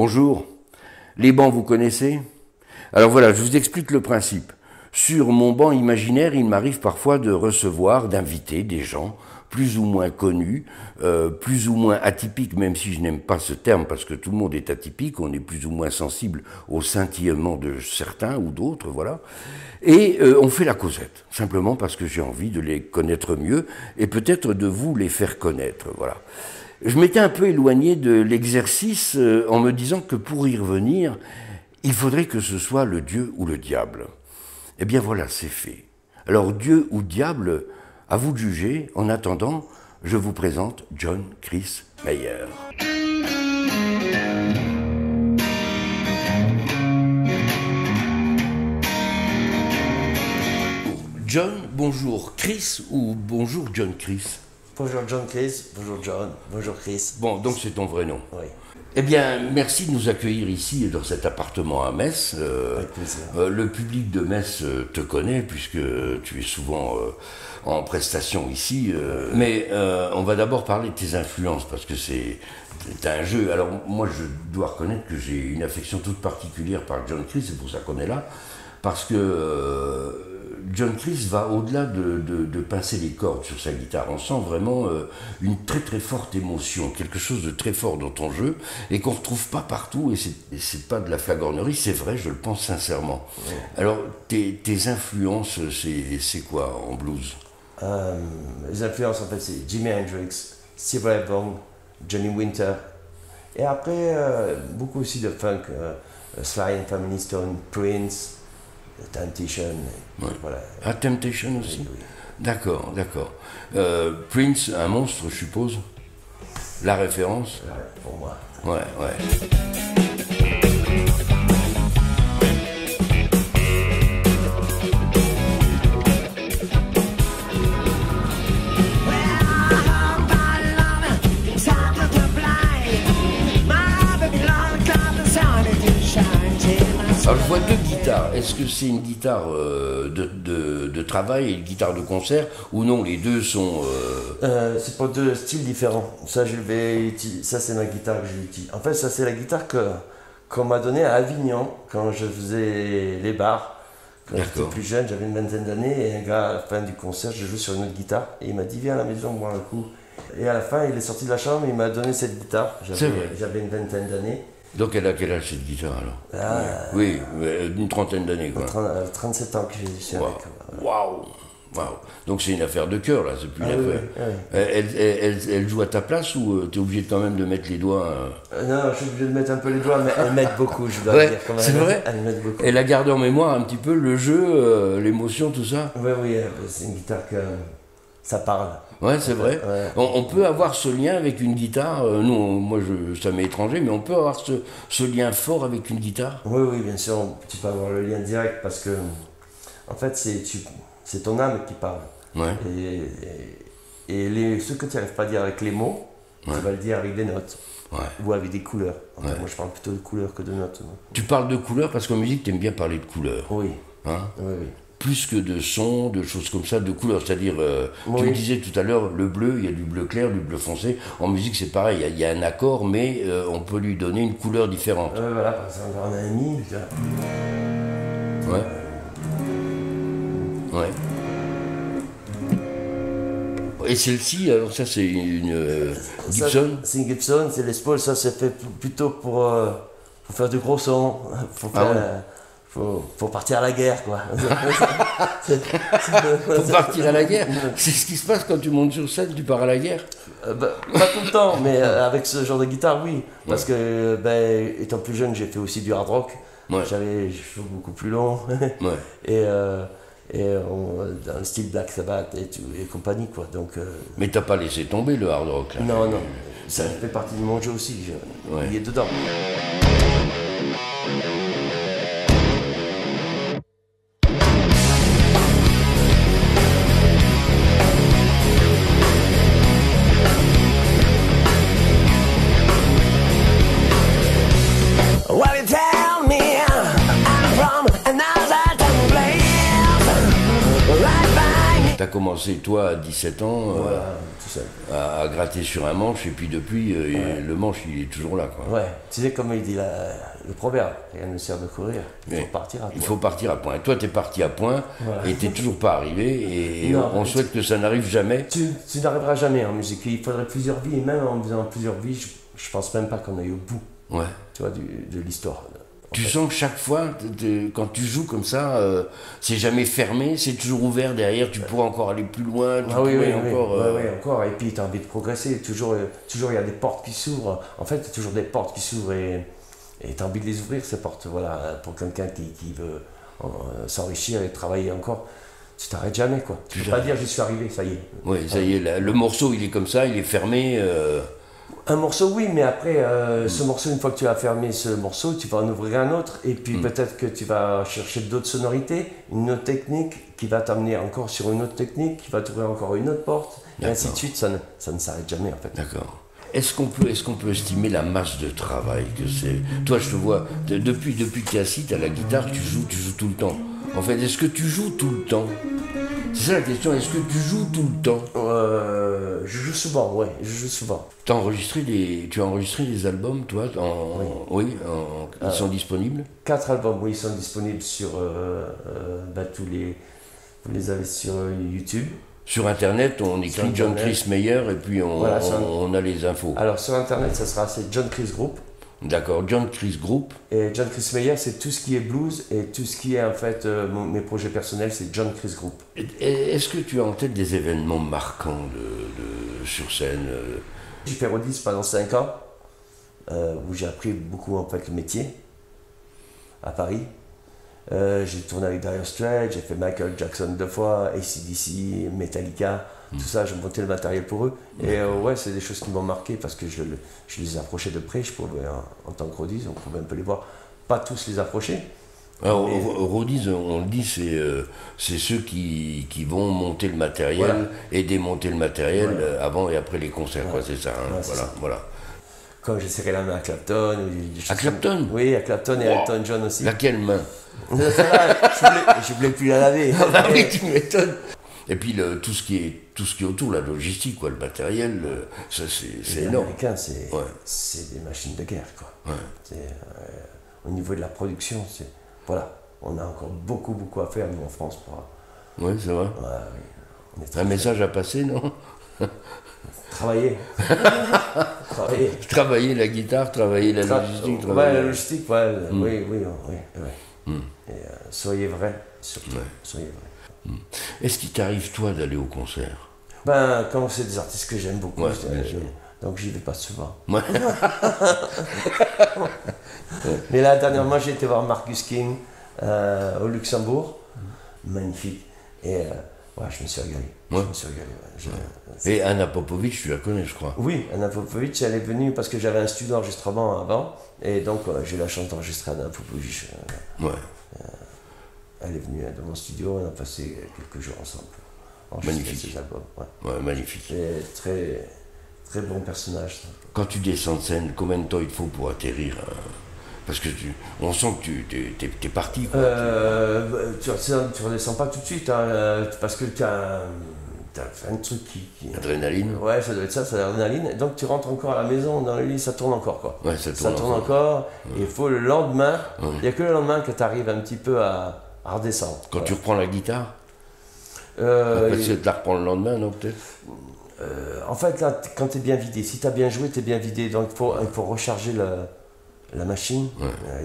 Bonjour. Les bancs, vous connaissez? Alors voilà, je vous explique le principe. Sur mon banc imaginaire, il m'arrive parfois de recevoir, d'inviter des gens plus ou moins connus, plus ou moins atypiques, même si je n'aime pas ce terme parce que tout le monde est atypique, on est plus ou moins sensible au scintillement de certains ou d'autres, voilà. Et on fait la causette, simplement parce que j'ai envie de les connaître mieux et peut-être de vous les faire connaître, voilà. Je m'étais un peu éloigné de l'exercice en me disant que pour y revenir, il faudrait que ce soit le Dieu ou le diable. Eh bien voilà, c'est fait. Alors Dieu ou diable, à vous de juger. En attendant, je vous présente John Chris Mayer. John, bonjour Chris ou bonjour John Chris? Bonjour John Chris, bonjour John, bonjour Chris. Bon, donc c'est ton vrai nom. Oui. Eh bien, merci de nous accueillir ici dans cet appartement à Metz. Avec plaisir. Le public de Metz te connaît puisque tu es souvent en prestation ici. Mais on va d'abord parler de tes influences parce que c'est un jeu. Alors moi, je dois reconnaître que j'ai une affection toute particulière par John Chris, c'est pour ça qu'on est là. Parce que John Chris va au-delà de pincer les cordes sur sa guitare. On sent vraiment une très très forte émotion, quelque chose de très fort dans ton jeu et qu'on ne retrouve pas partout. Et c'est pas de la flagornerie, c'est vrai, je le pense sincèrement. Ouais. Alors, tes influences, c'est quoi en blues? Les influences, en fait, c'est Jimi Hendrix, Stevie Ray Vaughan, Johnny Winter. Et après, beaucoup aussi de funk, Sly and Family Stone, Prince, Temptation, ouais. Voilà. Ah, Temptation aussi, oui. D'accord, d'accord. Prince, un monstre, je suppose. La référence? Ouais, pour moi. Ouais, ouais. Alors je vois deux guitares. Est-ce que c'est une guitare de travail et une guitare de concert ou non, les deux sont... C'est pour deux styles différents. Ça, ça c'est ma guitare que j'utilise. En fait, ça c'est la guitare qu'on m'a donnée à Avignon quand je faisais les bars. Quand j'étais plus jeune, j'avais une vingtaine d'années et un gars à la fin du concert, je jouais sur une autre guitare et il m'a dit viens à la maison boire un coup. Et à la fin, il est sorti de la chambre et il m'a donné cette guitare. J'avais une vingtaine d'années. Donc elle a quel âge cette guitare alors? Oui, une trentaine d'années quoi. 37 ans que j'ai suis avec. Waouh! Wow. Donc c'est une affaire de cœur là, c'est plus une affaire. Oui. Elle joue à ta place ou tu es obligé quand même de mettre les doigts Non, je suis obligé de mettre un peu les doigts, mais elle m'aide beaucoup, je dois dire quand même. C'est vrai? Elle m'aide beaucoup. Elle a gardé en mémoire un petit peu le jeu, l'émotion, tout ça? Oui, c'est une guitare que ça parle. Ouais, c'est vrai. Ouais. On peut avoir ce lien avec une guitare. Moi, ça m'est étranger, mais on peut avoir ce lien fort avec une guitare. Oui, bien sûr. Tu peux avoir le lien direct parce que, en fait, c'est ton âme qui parle. Ouais. Et ce que tu n'arrives pas à dire avec les mots, tu vas le dire avec des notes. Ouais. Ou avec des couleurs. Enfin, moi, je parle plutôt de couleurs que de notes. Tu parles de couleurs parce qu'en musique, tu aimes bien parler de couleurs. Oui. Hein? Oui. Plus que de sons, de choses comme ça, de couleurs. C'est-à-dire, tu me disais tout à l'heure, le bleu, il y a du bleu clair, du bleu foncé. En musique, c'est pareil, il y a un accord, mais on peut lui donner une couleur différente. Voilà, par exemple, on a un mi. Ouais. Ouais. Et celle-ci, alors ça, c'est une Gibson? C'est une Gibson, c'est Les Paul, ça c'est fait plutôt pour faire du gros son. Faut partir à la guerre, quoi. Faut partir à la guerre. C'est ce qui se passe quand tu montes sur scène, tu pars à la guerre? Pas tout le temps, mais avec ce genre de guitare, oui. Parce que, étant plus jeune, j'ai fait aussi du hard rock. Ouais. J'ai fait beaucoup plus long. Ouais. Dans le style Black Sabbath et compagnie, quoi. Donc, mais t'as pas laissé tomber le hard rock, là. Non. Ça fait partie de mon jeu aussi. Il est dedans. T'as commencé, toi, à 17 ans, Voilà, tout seul. à gratter sur un manche, et puis depuis, le manche, il est toujours là, quoi. Ouais, tu sais comme il dit le proverbe, rien ne sert de courir, il faut partir à point. Il faut partir à point. Et toi, t'es parti à point, et t'es toujours pas arrivé, et Non, on souhaite que ça n'arrive jamais. Tu n'arriveras jamais en musique, il faudrait plusieurs vies, et même en faisant plusieurs vies, je pense même pas qu'on aille au bout, Ouais. tu vois, de l'histoire. Tu sens que chaque fois, quand tu joues comme ça, c'est jamais fermé, c'est toujours ouvert derrière, tu pourras encore aller plus loin, tu Oui, pourrais encore... oui, encore. Et puis tu as envie de progresser, toujours il y a des portes qui s'ouvrent. En fait, il y a toujours des portes qui s'ouvrent et tu as envie de les ouvrir, ces portes, voilà, pour quelqu'un qui veut s'enrichir et travailler encore. Tu t'arrêtes jamais, quoi. Tu peux pas dire, j'y suis arrivé, ça y est. Oui, ça y est, le morceau, il est comme ça, il est fermé... Un morceau, oui, mais après, ce morceau, une fois que tu as fermé ce morceau, tu vas en ouvrir un autre, et puis peut-être que tu vas chercher d'autres sonorités, une autre technique qui va t'amener encore sur une autre technique, qui va t'ouvrir encore une autre porte, et ainsi de suite, ça ne s'arrête jamais en fait. D'accord. Est-ce qu'on peut estimer la masse de travail que c'est? Toi, je te vois, depuis que tu es assis, tu as la guitare, tu joues tout le temps. En fait, est-ce que tu joues tout le temps? C'est ça la question, est-ce que tu joues tout le temps? Je joue souvent, ouais, je joue souvent. Tu as enregistré des albums, toi? Ils sont disponibles? 4 albums, oui, ils sont disponibles sur vous les avez sur YouTube. Sur Internet, on écrit John Chris Meyer et puis on a les infos. Alors sur Internet, c'est John Chris Group. D'accord, John Chris Group. Et John Chris Meyer, c'est tout ce qui est blues et tout ce qui est en fait mes projets personnels, c'est John Chris Group. Est-ce que tu as en tête des événements marquants sur scène? J'ai fait Rodis pendant 5 ans, où j'ai appris beaucoup en fait le métier à Paris. J'ai tourné avec Dire Straits, j'ai fait Michael Jackson 2 fois, AC/DC, Metallica, tout ça, j'ai monté le matériel pour eux. Et ouais, c'est des choses qui m'ont marqué parce que je les approchais de près, je pouvais, en tant que Rodis, on pouvait un peu les voir, pas tous les approcher. Alors, Rodis, on le dit, c'est ceux qui vont monter le matériel et démonter le matériel avant et après les concerts, quoi, c'est ça, hein, voilà. Quand j'ai serré la main à Clapton. À Clapton? Oui, à Clapton et à Elton John aussi. Laquelle main? Je voulais plus la laver. Ah bah oui, tu m'étonnes. Et puis tout ce qui est autour, la logistique, quoi, le matériel, ça c'est énorme. Les Américains, c'est des machines de guerre, quoi. Ouais. Au niveau de la production, voilà, on a encore beaucoup à faire, nous, en France. Oui, c'est vrai. Ouais, un message à passer, non? Travailler. Travailler la guitare, travailler la logistique. Ouais, la logistique, oui. Et soyez vrai, surtout. Soyez vrai. Est-ce qu'il t'arrive, toi, d'aller au concert? Quand c'est des artistes que j'aime beaucoup, donc j'y vais pas souvent. Ouais. Mais là, dernièrement, j'ai été voir Marcus King au Luxembourg. Magnifique. Et je me suis régalé. Je me suis régalé. Et Anna Popovic, tu la connais, je crois. Oui, Anna Popovic, elle est venue parce que j'avais un studio d'enregistrement avant. Et donc, j'ai eu la chance d'enregistrer Anna Popovic. Elle est venue dans mon studio, on a passé quelques jours ensemble. Magnifique. Ses albums, magnifique. Et très, très bon personnage. Quand tu descends de scène, combien de temps il faut pour atterrir Parce que on sent que tu es parti. Quoi. Tu redescends pas tout de suite, hein, parce que tu as un truc qui... Adrénaline. Ouais, ça doit être ça, c'est l'adrénaline. Donc tu rentres encore à la maison, dans le lit, ça tourne encore, quoi. Ouais, ça tourne encore. Et il faut le lendemain, il n'y a que le lendemain que tu arrives un petit peu à redescendre. Quand tu reprends la guitare après, tu la reprends le lendemain, non, peut-être en fait, là, quand tu es bien vidé, si tu as bien joué, tu es bien vidé. Donc il faut recharger la machine.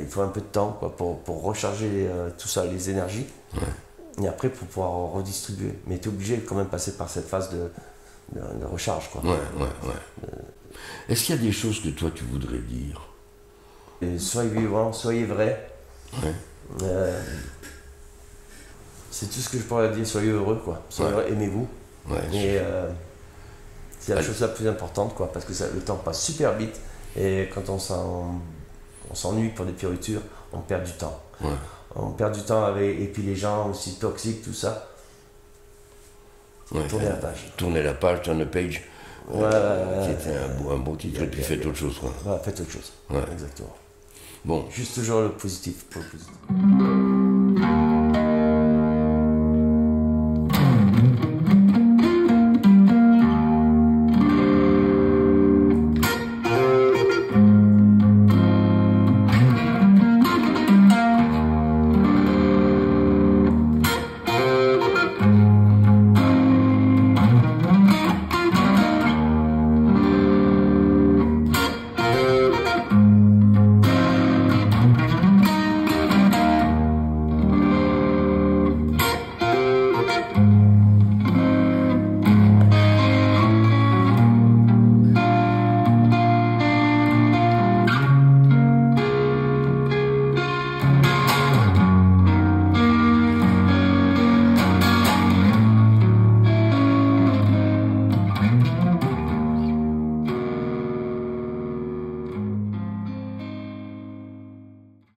Il faut un peu de temps, quoi, pour recharger tout ça, les énergies. Et après, pour pouvoir redistribuer. Mais tu es obligé de quand même passer par cette phase de recharge, quoi. Est-ce qu'il y a des choses que toi, tu voudrais dire? Soyez vivant, soyez vrai. C'est tout ce que je pourrais dire, soyez heureux, quoi. Soyez heureux, aimez-vous. Et c'est la chose la plus importante, quoi, parce que le temps passe super vite. Et quand on s'ennuie pour des fioritures, on perd du temps. On perd du temps et puis les gens aussi toxiques, tout ça. Tournez la page. Tournez la page, turn the page. Qui était un bon titre, et puis faites autre chose, quoi. Faites autre chose. Exactement. Bon. Juste toujours le positif pour le positif.